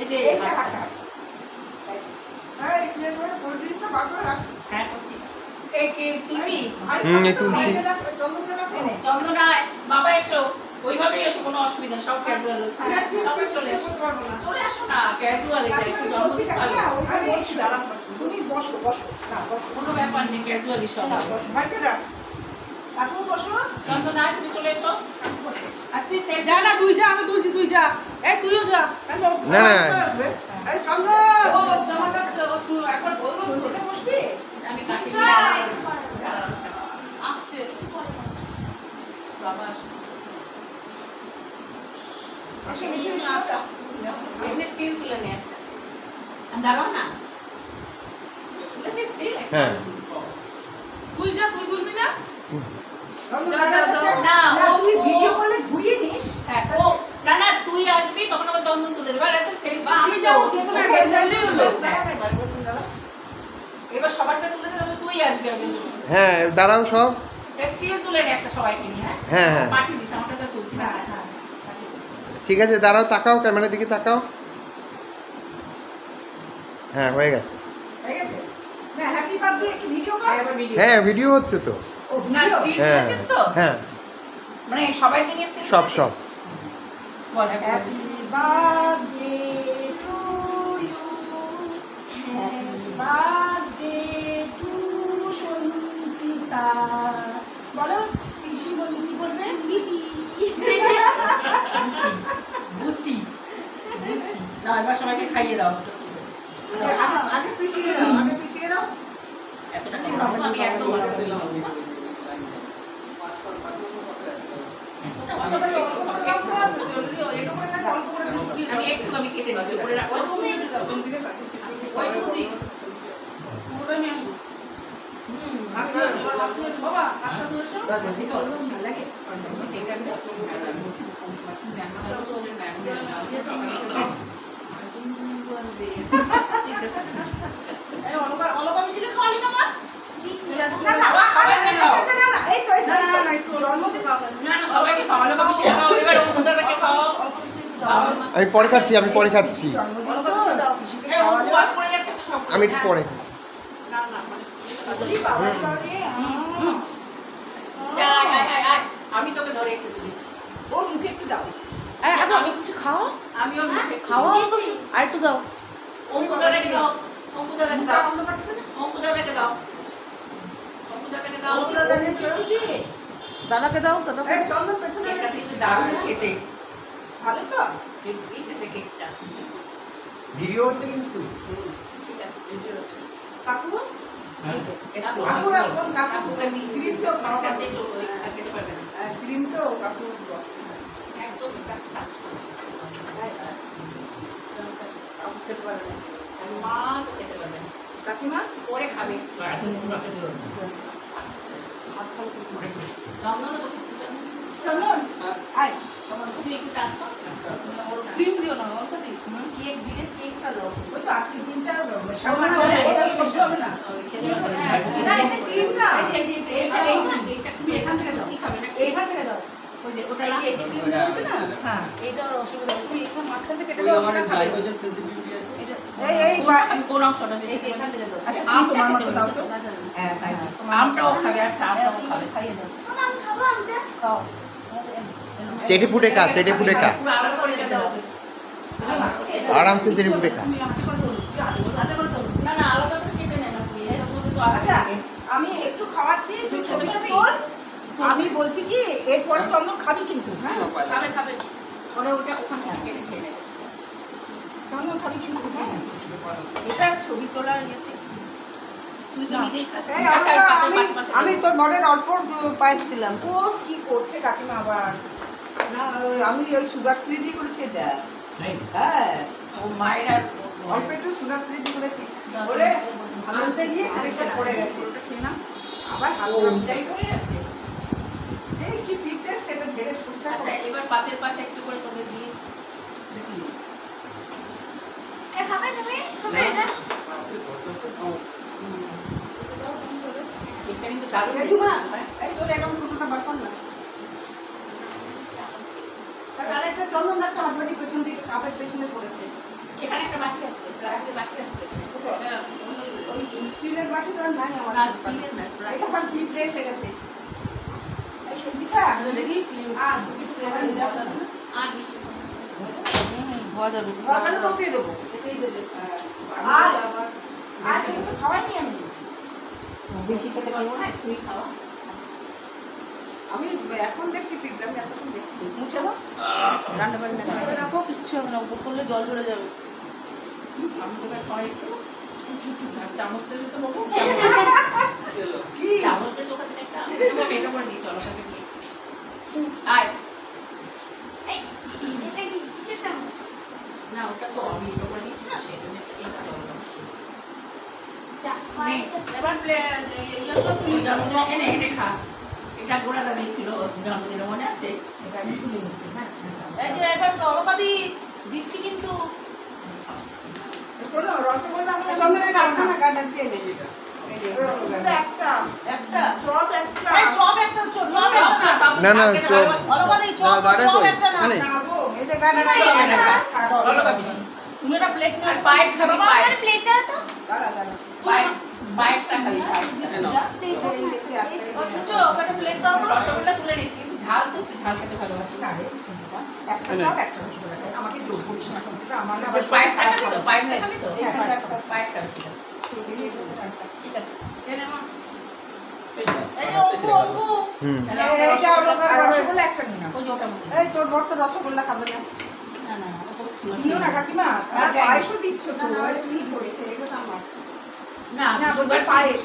এই যে হ্যাঁ করছি। তুমি তুলছি। চন্দনায় বাবা এসো, ওইভাবেই এসো, কোনো অসুবিধা নেই, সব ক্যাজুয়াল হচ্ছে। সবাই চলে এসো, চলে আসো না, ক্যাজুয়াল এটা একটু জন্মদিন পালন। তুমি বসো বসো না বসো, কোনো ব্যাপার নেই, ক্যাজুয়ালি সব। বসো কাকু বসো। চন্দনায় তুমি চলে এসো। আর তুই সেট যা না, তুই যা, আমি তুলছি, তুই যা। এই তুইও যা। না এই চন্দ্র ও জামা যাচ্ছে, ও এখন শুনতে বসবি? আমি কাটি আসছে বাবা আসো। আসো মিঠু আসো। এমনি স্টিল তুলে নে একটা। দাঁড়াও না। তুলেছি স্টিল? হ্যাঁ তুই যা, তুই তুলবি না? না, তুই ভিডিও করলে ঘুরিয়ে নিস। হ্যাঁ, ও না না তুই আসবি তখন আবার চন্দন তুলে দেবে। আর এত সেলফি আমি যাবো, তুই তো একটা বললেই হলো। এবার সবারটা তুলে দেবে, তুই আসবি আগে। হ্যাঁ দাঁড়াও সব। স্টিল তুলে নে একটা সবাইকে নিয়ে। হ্যাঁ, হ্যাঁ হ্যাঁ। পাঠিয়ে দিস, আমারটা তো তুলছি না। ঠিক আছে দাঁড়াও, তাকাও, ক্যামেরার দিকে তাকাও। হ্যাঁ হয়ে গেছে। হয়ে গেছে? না হ্যাপি বার্থডে একটু ভিডিও কর। এবার ভিডিও। হ্যাঁ ভিডিও হচ্ছে তো। ও না ভিডিও। স্টিল হ্যাঁ তুলেছিস তো? হ্যাঁ মানে সবাইকে নিয়ে স্টিল সব সব। বল happy birthday to you, happy birthday to Sanchita. বলো পিসি বলি, কি বলবে? মিতি। বুচি বুচি না, এবার সবাইকে খাইয়ে দাও। আগে পিছিয়ে দাও, আগে পিছিয়ে দাও। এতটা খাবো না, আমি একদম ভালো করে দিলাম। আমি একটু আমি কেটে নিচ্ছি, করে রাখো। ওইটুকু দিই। বাবা আপনার ধরেছো? অলকা মিশিকে খাওয়ালি না মা? না না সবাইকে খাও। না না, এই তো এই তো একটু জন্মদিন না না সবাইকে খাওয়ালো, কবে সে খাও, এবার ওদেরকে খাও। আমি পরে খাচ্ছি, আমি পরে খাচ্ছি। জন্মদিন তো দাও পিসিকে এই ও খাওয়া বাদ পড়ে যাচ্ছে তো সব। আমি একটু পরে। বাবার সঙ্গে যা, আয়, আয়, আয়। আমি তোকে ধরে একটু তুলি। ওর মুখে একটু দাও। আমি কিছু খাও, আমি ওর মুখে একটু খাওয়া তুলি। আর একটু দাও। অঙ্কুদাকে দাও, অঙ্কুদাকে দাও, অঙ্কুদাকে দাও, অঙ্কুদাকে দাও। দাদাকে দাও, দাদাকে কেকটা কিন্তু দারুণ খেতে। ভালো তো? হেব্বি খেতে কেকটা। ভিডিও হচ্ছে কিন্তু। ঠিক আছে। কাকু কাকু, কাকু এখন কাকু কাকুকে দিয়ে ক্রিম তো খাওয়া just একটু ওই খেতে পারবে না। ক্রিম তো কাকু একদম just touch করো। কাকু খেতে পারে না। মা তো খেতে পারবে না। কাকিমা পরে খাবে। চন্দনও তো খেতে পারবে না। চন্দন আয় তুই একটু টাচ কর। ক্রিম দিও না, অল্প দিই। কেক দিলে কেকটা দাও। ওই তো আজকের দিনটা সামনে চলে, এটা সহ্য হবে না। খেতে পারবে না। না, এটা ক্রিম না। এইটা তুমি এখান থেকে দাও। কি খাবে না? এইখান থেকে দাও। ওই যে ওটা এই যে ক্রিম দিয়েছে না? হ্যাঁ, এইটার অসুবিধা নেই। তুমি এখান মাঝখান থেকে কেটে দাও, সেটা খাবে। আমি কোন অংশটা দিই? এখান থেকে দাও। আচ্ছা, আমটা তোমার খেতে মতো দাও তো। পারবে না। হ্যাঁ, তাই না। আমটাও খাবে, আচ্ছা আমটাও খাবে। খাইয়ে দাও। খাও। খাও। চেটে ফুটে খা, চেটে ফুটে খা, পুরো আলাদা করে খেতে দাও। আরামসে চেটে ফুটে খা। তুমি হাতে করে দাও। হাতে করে দাও। না না আলাদা করে কেটে নে না তুই, এর মধ্যে তো আছে। আচ্ছা, আমি একটু খাওয়াচ্ছি, তুই ছবিটা তোল। আমি বলছি কি এরপরে চন্দন খাবি কিন্তু, হ্যাঁ? খাবে খাবে। পরে ওটা ওখান থেকে কেটে খেয়ে নেবে। চন্দন খাবি কিন্তু, হ্যাঁ? এটা ছবি তোলার ইয়েতে। তুই তো নিজেই খাস। এই, আচ্ছা আর পাতের পাশে আমি তোর বরের অল্প পায়েস দিলাম। ও কি করছে কাকিমা আবার? না আমি ওই সুগার ফ্রি দিয়ে করেছি এটা। হ্যাঁ ও মায়ের আর অল্প একটু সুগার ফ্রি দিয়ে করেছি। ওরে আনতে গিয়ে আরেকটা পড়ে গেছে। ওটা খেয়ে না। আবার হাত ও ওটাই করে আছে। এই কি পিঠে সেটা ঝেড়ে সুচা। আচ্ছা এবার পাতের পাশে একটু করে তোদের দিয়ে। খাবে তুমি? খাবে এটা? এটা কিন্তু দারুণ এই জুমা, এই তোর এরকম দুটোটা বার কর না। আর আরেকটা চন্দন একটা হাত বাড়ি পেছন দিকে কাপের পেছনে পড়েছে। কাছে বাকি আসবে ওই স্টিলের বাটি তো আর নাই আমার না স্টিলের না এটা আমার ফ্রিজে এসে গেছে এই সবজিটা দেখি আর দুটো ফ্লেভার নিয়ে আসো না। আর বেশি হওয়া যাবে দরকারে তো দিয়ে দেবো এটাই দেবে আর আর তুমি তো খাওয়াইনি আমি বেশি খেতে পারবো না তুই খাওয়া আমি এখন দেখছি ফ্রিজটা আমি এতক্ষণ দেখছি মুছে দাও রান্না বান্না করে রাখো কিচ্ছু হবে না উপর করলে জল ঝরে যাবে আমি তোকে খাওয়াই একটু চামচ দিয়ে তো বলবো কি চামচ দিয়ে তোকে একটা তোকে এটা করে দিই চলো তাকে দিয়ে আয় এই, এটা কি? কিসের চামচ? না ওটা তো আমি এটা করে দিচ্ছি না সেটা এটা যা, নে। এবার ইয়েগুলো তুই জন্মদিন এনে এনে খা এটা গোড়াটা দিয়েছিল জন্মদিনে মনে আছে এটা আমি তুলে নিচ্ছি হ্যাঁ এই যে এবার অলকাদি দিচ্ছি কিন্তু শোনো রসগোল্লা আমাদের চন্দনের কারখানা কাটা দিয়ে দে এই যে রসগোল্লা একটা একটা চপ একটা এই চপ একটা চপ চপ না চপ না, না, খেতে চপ। ভালোবাসিস। অলকাদি চপ চপ একটা না না গো এই যে গাটা চপ এনে খা। অলকা গাটা বেশি। তুমি একটা প্লেট নিয়ে আর পায়েস খাবি বাবা, পায়েস আমার প্লেট দাও তো। দাঁড়া দাঁড়া পায়েসটা খাবি পায়েস অথচ একটা প্লেট দাও তো রসগোল্লা তুলে নিচ্ছি কিন্তু ঝাল তো তুই ঝাল খেতে ভালোবাসিস না রে, সঞ্চিতা, একটা চপ একটা রসগোল্লা খাই। আমাকে জোর করিস না সঞ্চিতা, আমার না আবার পায়েসটা খাবি তো পায়েসটা খাবি তো হ্যাঁ, পায়েস খাবো। পায়েস খাবি ঠিক আছে এনে মা এই যে অঙ্কু অঙ্কু হুম এইটা অলকার আর বাবা রসগোল্লা একটা নিয়ে নাও। ওই যে ওটার মধ্যে এই তোর বর তো রসগোল্লা খাবে না না না না ওটা ছিল দিও না কাকিমা, না, আর যাই না। পায়েসও দিচ্ছ তো, না, না, কি হয়েছে? এটা তো আমার না না, বলছি সুগার পায়েস,